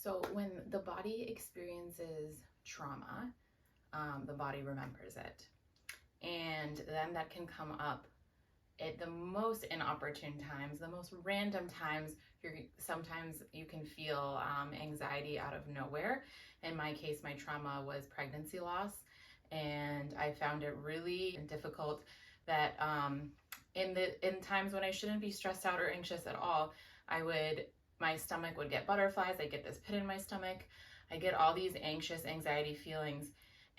So when the body experiences trauma, the body remembers it. And then that can come up at the most inopportune times, the most random times. Sometimes you can feel anxiety out of nowhere. In my case, my trauma was pregnancy loss, and I found it really difficult that in times when I shouldn't be stressed out or anxious at all, my stomach would get butterflies. I get this pit in my stomach. I get all these anxious anxiety feelings,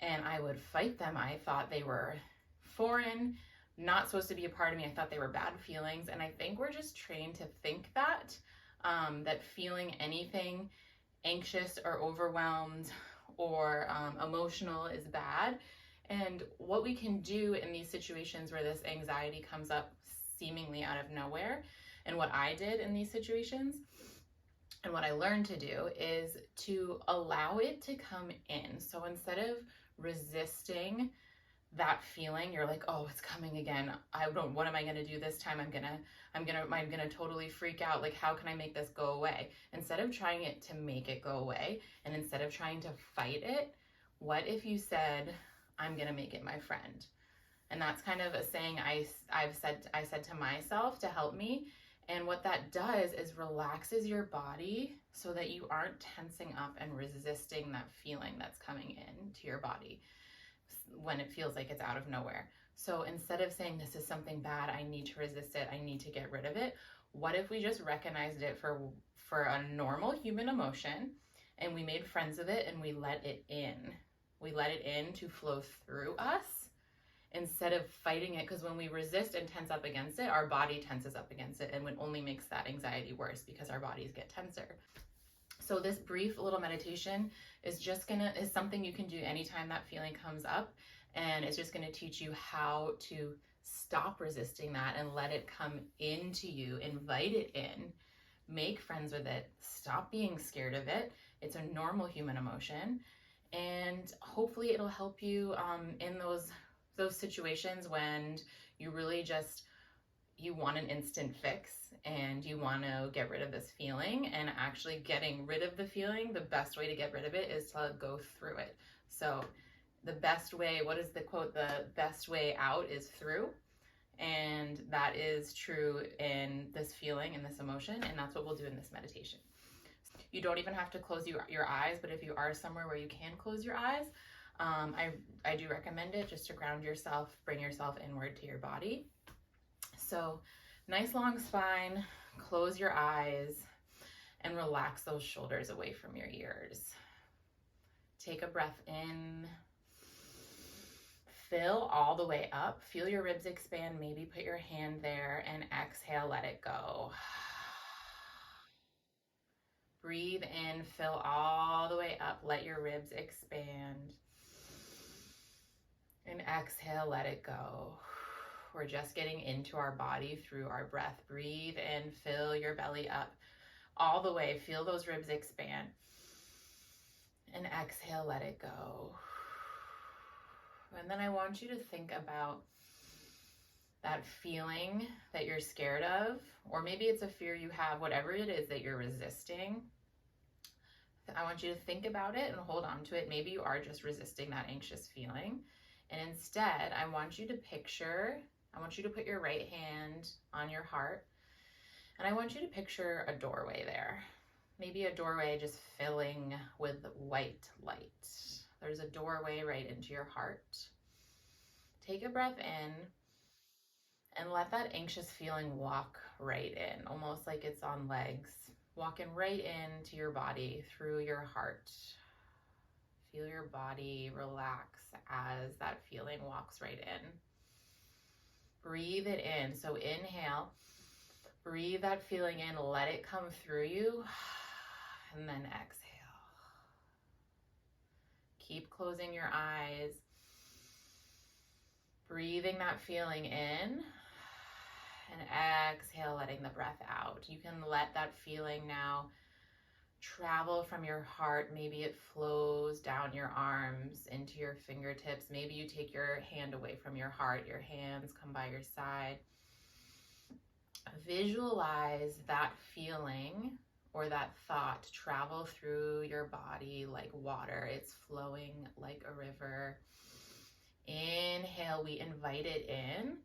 and I would fight them. I thought they were foreign, not supposed to be a part of me. I thought they were bad feelings. And I think we're just trained to think that feeling anything anxious or overwhelmed or emotional is bad. And what we can do in these situations where this anxiety comes up seemingly out of nowhere, and what I did in these situations, and what I learned to do, is to allow it to come in. So instead of resisting that feeling, you're like, oh, it's coming again. What am I going to do this time? I'm going to totally freak out. Like, how can I make this go away? Instead of trying it to make it go away, and instead of trying to fight it, what if you said, I'm going to make it my friend? And that's kind of a saying I said to myself to help me. And what that does is relaxes your body so that you aren't tensing up and resisting that feeling that's coming in to your body when it feels like it's out of nowhere. So instead of saying this is something bad, I need to resist it, I need to get rid of it, what if we just recognized it for a normal human emotion, and we made friends of it, and we let it in? We let it in to flow through us instead of fighting it, because when we resist and tense up against it, our body tenses up against it, and it only makes that anxiety worse because our bodies get tenser. So this brief little meditation is something you can do anytime that feeling comes up, and it's just going to teach you how to stop resisting that and let it come into you, invite it in, make friends with it, stop being scared of it. It's a normal human emotion, and hopefully it'll help you in those situations when you really just you want an instant fix and you want to get rid of this feeling. And actually getting rid of the feeling, the best way to get rid of it is to go through it. So the best way, what is the quote? The best way out is through. And that is true in this feeling and this emotion. And that's what we'll do in this meditation. You don't even have to close your eyes, but if you are somewhere where you can close your eyes, I do recommend it just to ground yourself, bring yourself inward to your body. So nice long spine, close your eyes, and relax those shoulders away from your ears. Take a breath in, fill all the way up, feel your ribs expand, maybe put your hand there, and exhale, let it go. Breathe in, fill all the way up, let your ribs expand, and exhale, let it go. We're just getting into our body through our breath. Breathe in, fill your belly up all the way. Feel those ribs expand. And exhale, let it go. And then I want you to think about that feeling that you're scared of, or maybe it's a fear you have, whatever it is that you're resisting. I want you to think about it and hold on to it. Maybe you are just resisting that anxious feeling. And instead, I want you to put your right hand on your heart, and I want you to picture a doorway there. Maybe a doorway just filling with white light. There's a doorway right into your heart. Take a breath in and let that anxious feeling walk right in, almost like it's on legs, walking right into your body through your heart. Feel your body relax as that feeling walks right in. Breathe it in. So inhale, breathe that feeling in, let it come through you, and then exhale. Keep closing your eyes, breathing that feeling in, and exhale, letting the breath out. You can let that feeling now travel from your heart. Maybe it flows down your arms into your fingertips. Maybe you take your hand away from your heart. Your hands come by your side. Visualize that feeling or that thought travel through your body like water. It's flowing like a river. Inhale, we invite it in.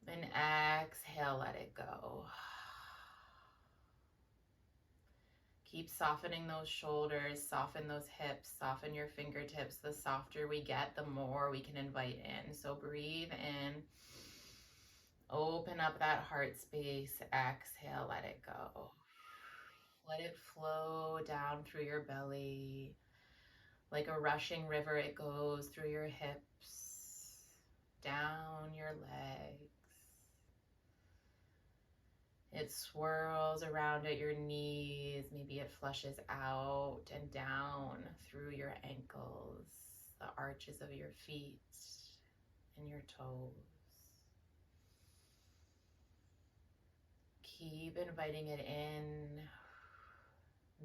And exhale, let it go. Keep softening those shoulders, soften those hips, soften your fingertips. The softer we get, the more we can invite in. So breathe in, open up that heart space, exhale, let it go. Let it flow down through your belly. Like a rushing river, it goes through your hips, down your legs. It swirls around at your knees. Maybe it flushes out and down through your ankles, the arches of your feet and your toes. Keep inviting it in.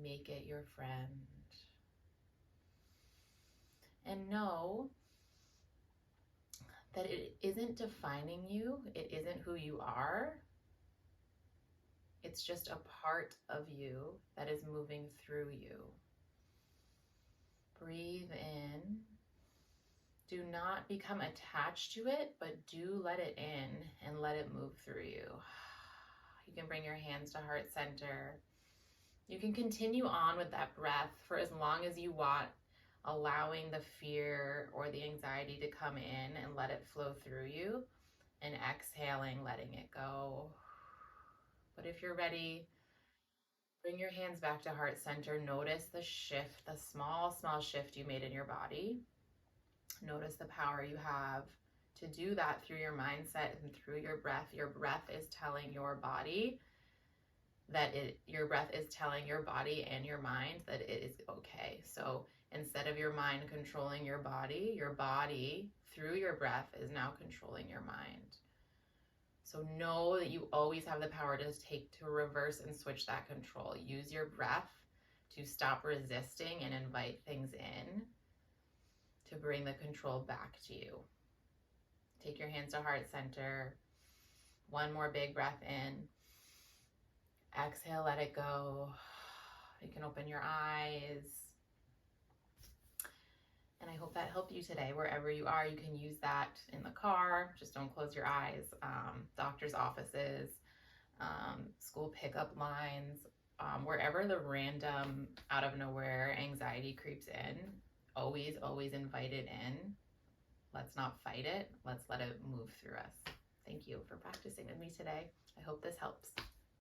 Make it your friend. And know that it isn't defining you. It isn't who you are. It's just a part of you that is moving through you. Breathe in. Do not become attached to it, but do let it in and let it move through you. You can bring your hands to heart center. You can continue on with that breath for as long as you want, allowing the fear or the anxiety to come in and let it flow through you, and exhaling, letting it go. But if you're ready, bring your hands back to heart center. Notice the shift, the small shift you made in your body. Notice the power you have to do that through your mindset and through your breath. Your breath is telling your body that your breath is telling your body and your mind that it is okay. So instead of your mind controlling your body through your breath is now controlling your mind. So know that you always have the power to reverse and switch that control. Use your breath to stop resisting and invite things in to bring the control back to you. Take your hands to heart center. One more big breath in. Exhale, let it go. You can open your eyes. And I hope that helped you today. Wherever you are, you can use that in the car. Just don't close your eyes. Doctor's offices, school pickup lines, wherever the random, out of nowhere anxiety creeps in, always invite it in. Let's not fight it. Let's let it move through us. Thank you for practicing with me today. I hope this helps.